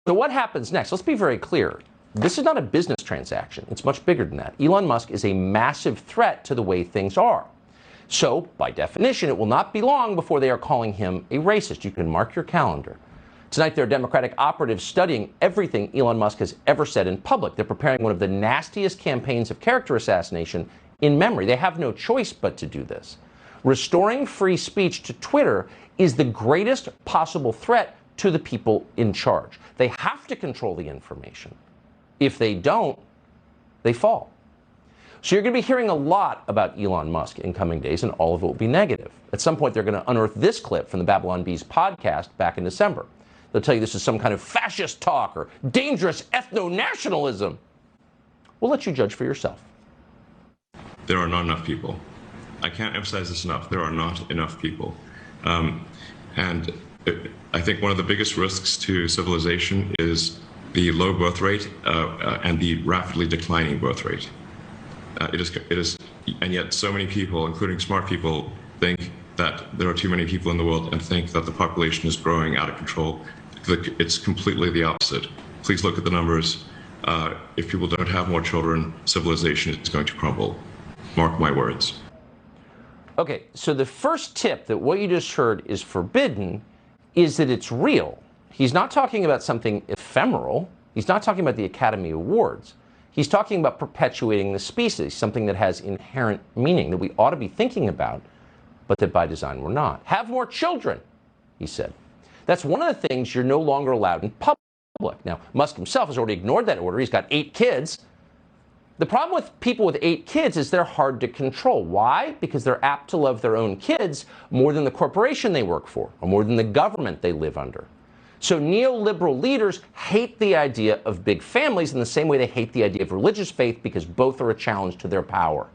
So what happens next? Let's be very clear. This is not a business transaction. It's much bigger than that. Elon Musk is a massive threat to the way things are. So, by definition, it will not be long before they are calling him a racist. You can mark your calendar. Tonight, there are Democratic operatives studying everything Elon Musk has ever said in public. They're preparing one of the nastiest campaigns of character assassination in memory. They have no choice but to do this. Restoring free speech to Twitter is the greatest possible threat to the people in charge. They have to control the information. If they don't, they fall. So you're going to be hearing a lot about Elon Musk in coming days, and all of it will be negative. At some point, they're going to unearth this clip from the Babylon Bees podcast back in December. They'll tell you this is some kind of fascist talk or dangerous ethno-nationalism. We'll let you judge for yourself. There are not enough people. I can't emphasize this enough. There are not enough people. And I think one of the biggest risks to civilization is the low birth rate and the rapidly declining birth rate. It is, and yet so many people, including smart people, think that there are too many people in the world and think that the population is growing out of control. It's completely the opposite. Please look at the numbers. If people don't have more children, civilization is going to crumble. Mark my words. Okay, so the first tip that what you just heard is forbidden is that it's real. He's not talking about something ephemeral. He's not talking about the Academy Awards. He's talking about perpetuating the species, something that has inherent meaning that we ought to be thinking about, but that by design we're not. Have more children, he said. That's one of the things you're no longer allowed in public. Now, Musk himself has already ignored that order. He's got 8 kids. The problem with people with 8 kids is they're hard to control. Why? Because they're apt to love their own kids more than the corporation they work for, or more than the government they live under. So neoliberal leaders hate the idea of big families in the same way they hate the idea of religious faith, because both are a challenge to their power.